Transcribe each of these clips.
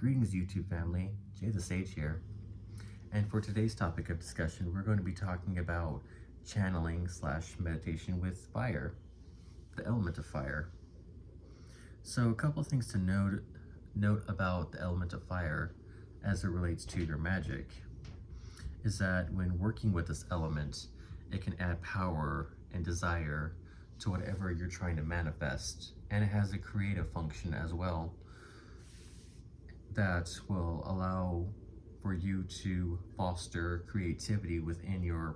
Greetings, YouTube family. Jay the Sage here. And for today's topic of discussion, we're going to be talking about channeling / meditation with fire, the element of fire. So a couple things to note about the element of fire as it relates to your magic is that when working with this element, it can add power and desire to whatever you're trying to manifest, and it has a creative function as well that will allow for you to foster creativity within your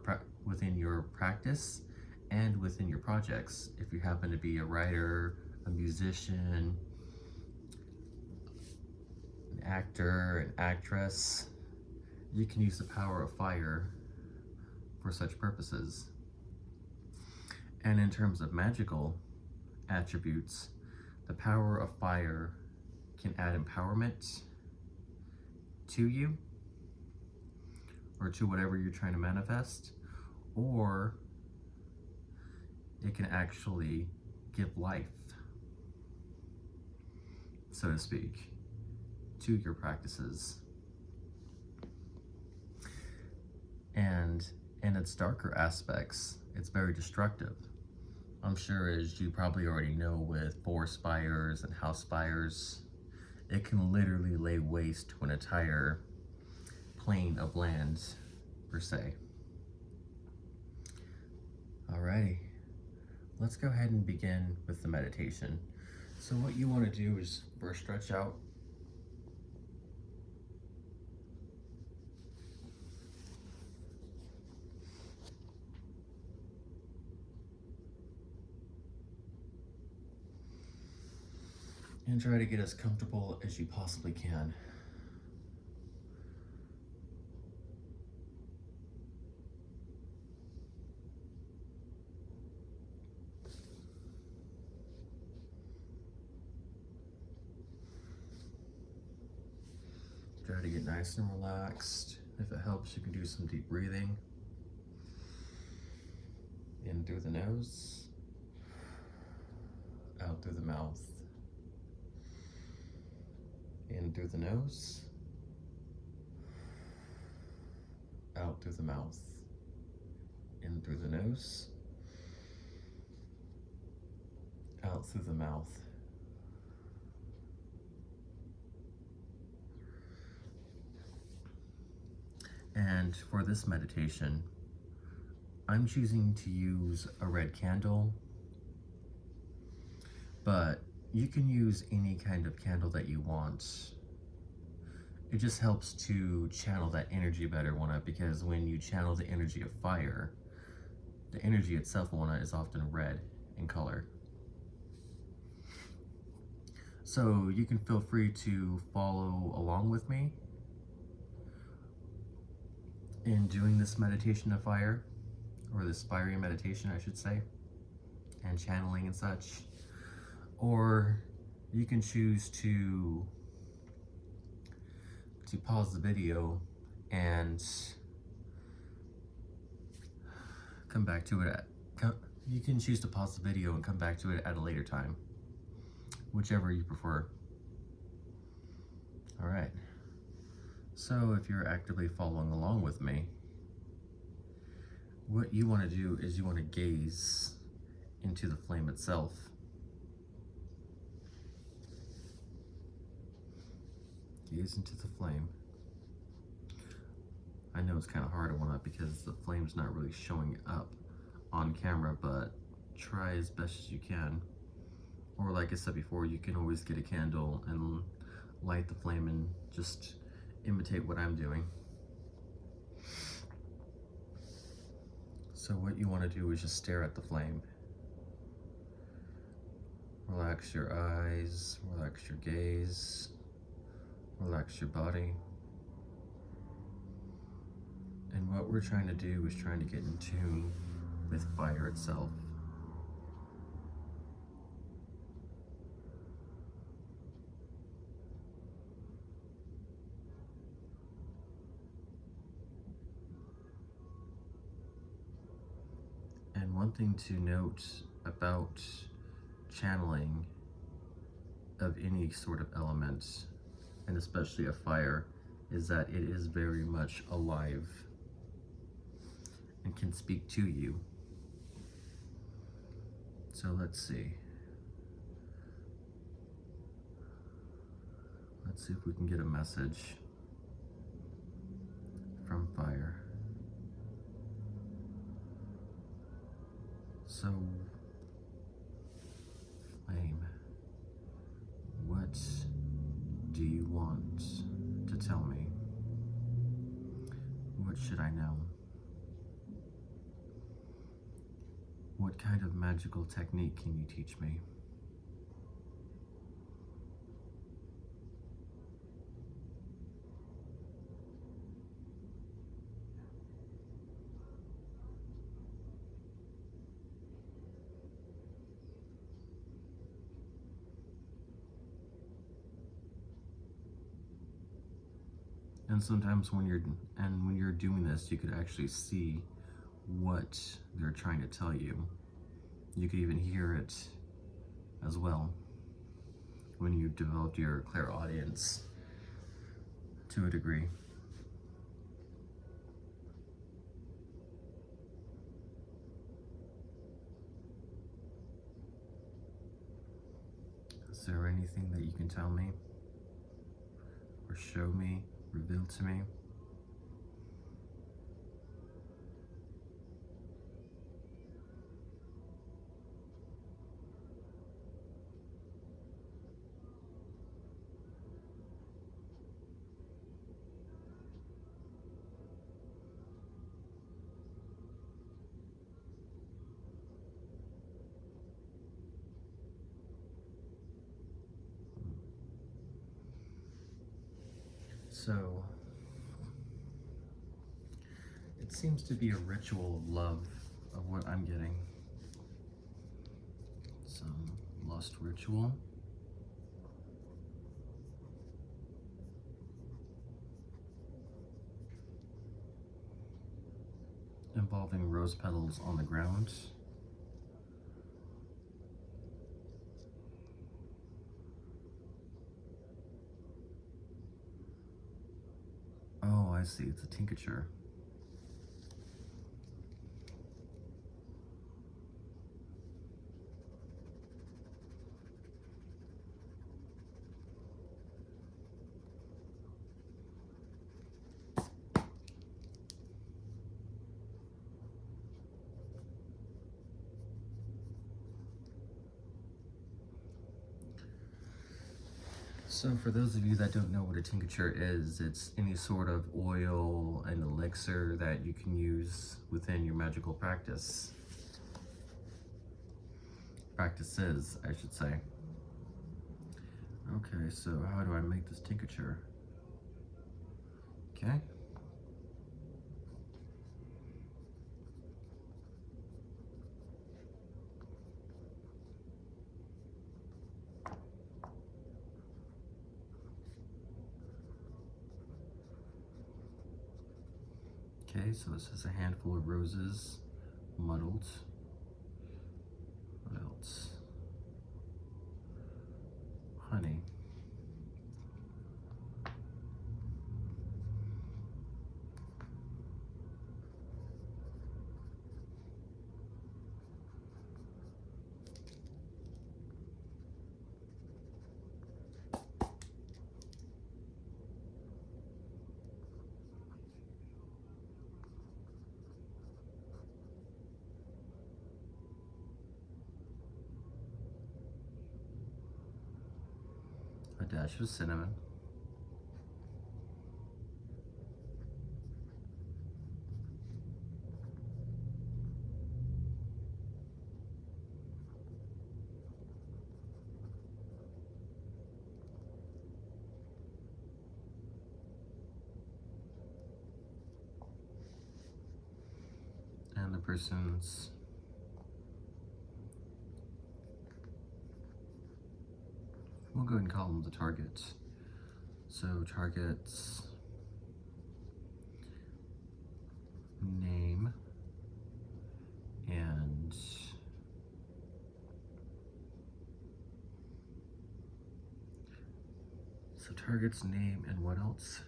practice and within your projects. If you happen to be a writer, a musician, an actor, an actress, you can use the power of fire for such purposes. And in terms of magical attributes, the power of fire can add empowerment to you or to whatever you're trying to manifest, or it can actually give life, so to speak, to your practices. And in its darker aspects, it's very destructive. I'm sure, as you probably already know, with forest fires and house fires, it can literally lay waste to an entire plane of land, per se. Alrighty, let's go ahead and begin with the meditation. So what you want to do is first stretch out. And try to get as comfortable as you possibly can. Try to get nice and relaxed. If it helps, you can do some deep breathing. In through the nose, out through the mouth. In through the nose, out through the mouth. In through the nose, out through the mouth. And for this meditation, I'm choosing to use a red candle, but you can use any kind of candle that you want. It just helps to channel that energy better, because when you channel the energy of fire, the energy itself, is often red in color. So you can feel free to follow along with me in doing this meditation of fire, or this fiery meditation, I should say, and channeling and such. Or you can choose to pause the video and come back to it you can choose to pause the video and come back to it at a later time, whichever you prefer. All right. So if you're actively following along with me, what you want to do is you want to gaze into the flame itself. Gaze into the flame. I know it's kind of hard because the flame's not really showing up on camera, but try as best as you can. Or like I said before, you can always get a candle and light the flame and just imitate what I'm doing. So what you want to do is just stare at the flame. Relax your eyes, relax your gaze, relax your body. And what we're trying to do is trying to get in tune with fire itself. And one thing to note about channeling of any sort of element and especially a fire, is that it is very much alive and can speak to you. So let's see. Let's see if we can get a message from fire. So, flame, what do you want to tell me? What should I know? What kind of magical technique can you teach me? And sometimes when you're doing this, you could actually see what they're trying to tell you. You could even hear it as well when you've developed your clairaudience to a degree. Is there anything that you can tell me or show me, reveal to me? So, it seems to be a ritual of love of what I'm getting. Some lust ritual. Involving rose petals on the ground. Oh, I see, it's a tincture. So for those of you that don't know what a tincture is, it's any sort of oil and elixir that you can use within your magical practice. Practices, I should say. Okay, so how do I make this tincture? Okay. Okay, so this is a handful of roses, muddled. What else? Honey. A dash of cinnamon. And the person's we'll go ahead and call them the target. So target's name and So target's name and what else?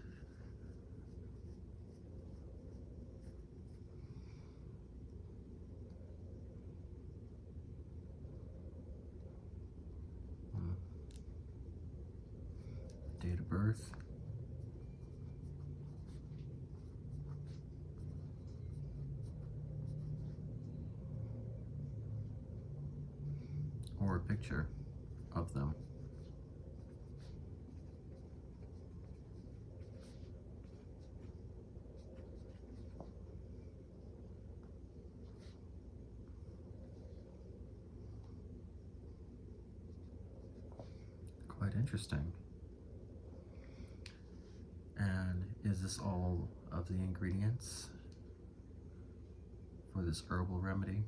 Date of birth. Or a picture of them. Quite interesting. And is this all of the ingredients for this herbal remedy?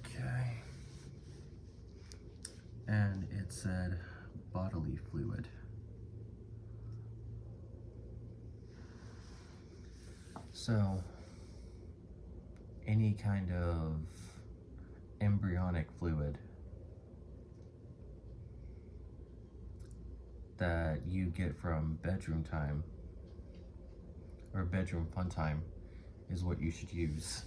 Okay. And it said bodily fluid. So, any kind of embryonic fluid that you get from bedroom time or bedroom fun time is what you should use.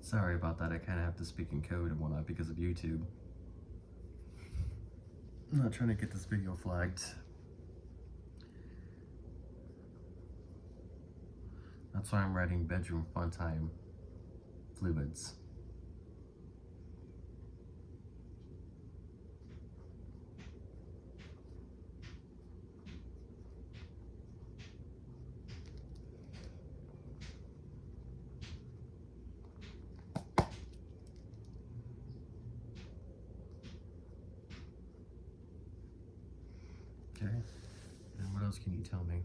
Sorry about that, I kind of have to speak in code and whatnot because of YouTube. I'm not trying to get this video flagged. That's why I'm writing bedroom fun time fluids. Okay, and what else can you tell me?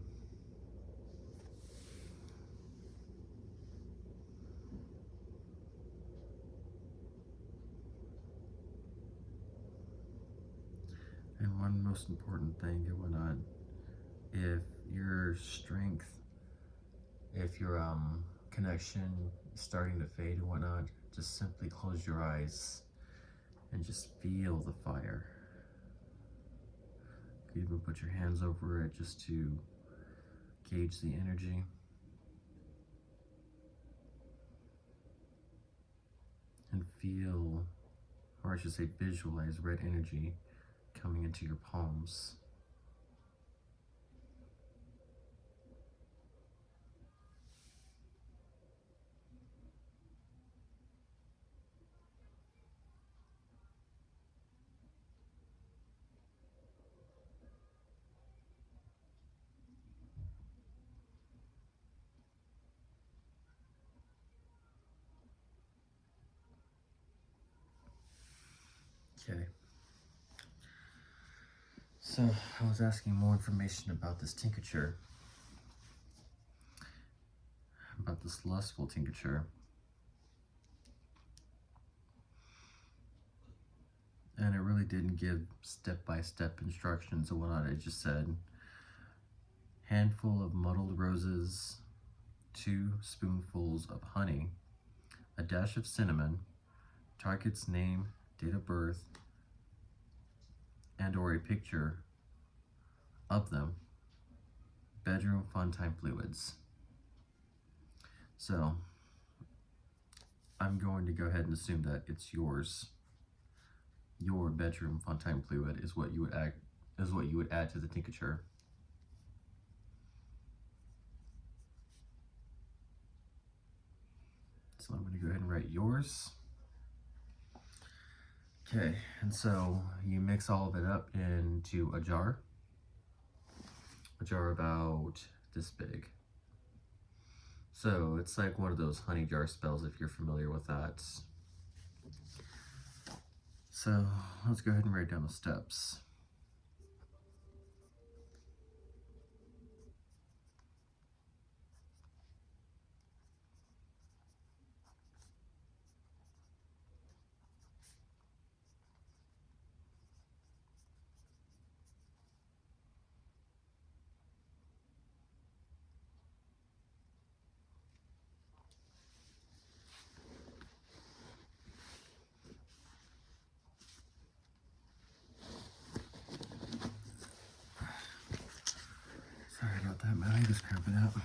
And one most important thing and whatnot, if your strength, if your connection is starting to fade and whatnot, just simply close your eyes and just feel the fire. You can even put your hands over it just to gauge the energy. And feel, or I should say visualize, red energy coming into your palms. Okay. So I was asking more information about this tincture, about this lustful tincture. And it really didn't give step-by-step instructions and whatnot. It just said, handful of muddled roses, 2 spoonfuls of honey, a dash of cinnamon, target's name, date of birth, and or a picture of them, bedroom fun time fluids. So I'm going to go ahead and assume that it's yours. Your bedroom fun time fluid is what you would add to the tincture. So I'm going to go ahead and write yours. Okay, and so you mix all of it up into a jar about this big. So it's like one of those honey jar spells if you're familiar with that. So let's go ahead and write down the steps. my leg is cramping up.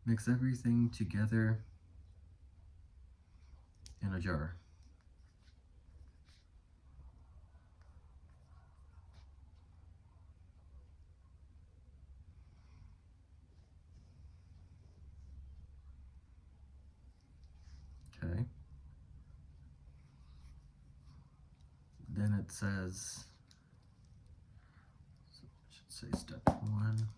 Mix everything together in a jar. Okay. Then it says, so I should say step 1.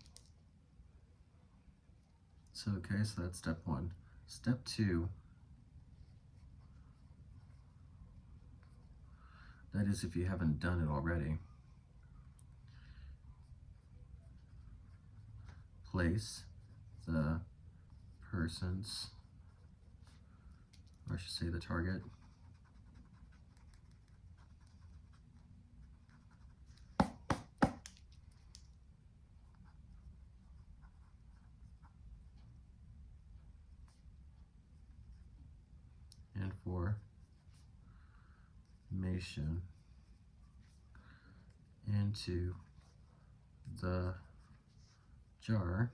So, okay, so that's step 1. Step 2, that is if you haven't done it already. Place the person's, or I should say the target, information into the jar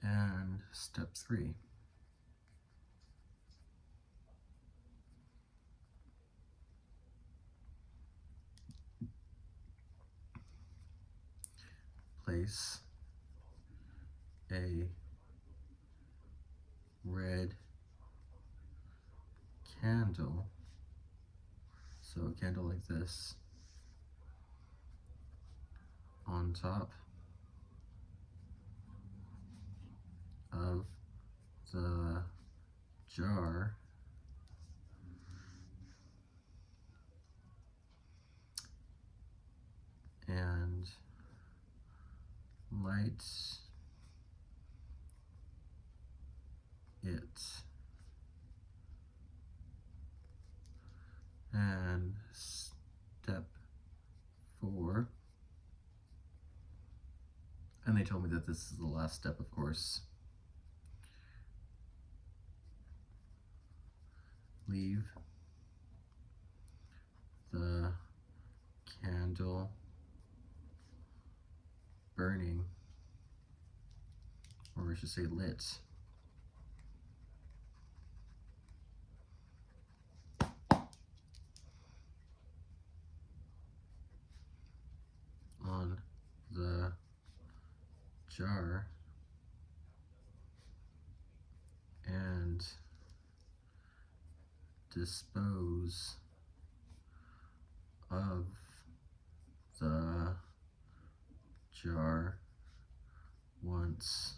and step 3. Place a red candle, so a candle like this, on top of the jar and light it. And step 4, and they told me that this is the last step, of course. Leave the candle burning, or I should say lit, on the jar and dispose of the jar once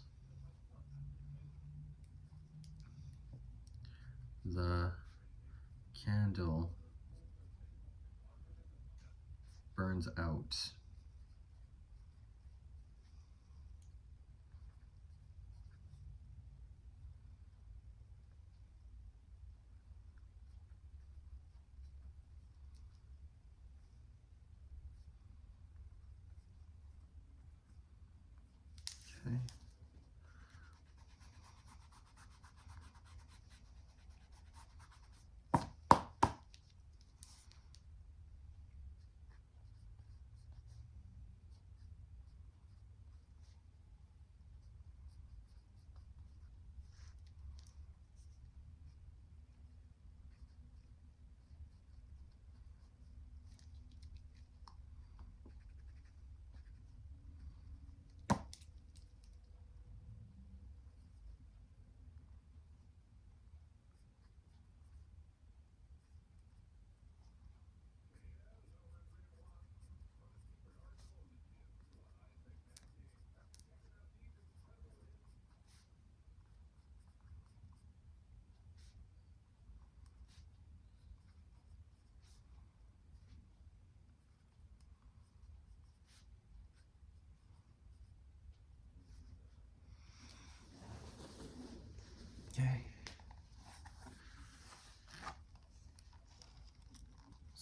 the candle burns out. Okay.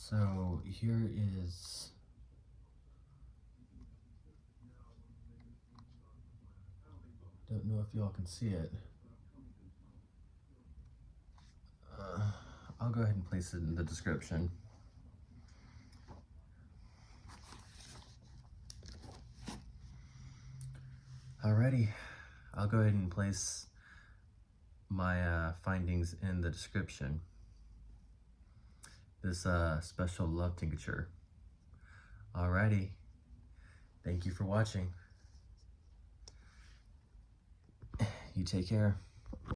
So here is don't know if y'all can see it. I'll go ahead and place it in the description. Alrighty, I'll go ahead and place my findings in the description. This special love tincture. Alrighty, thank you for watching. You take care.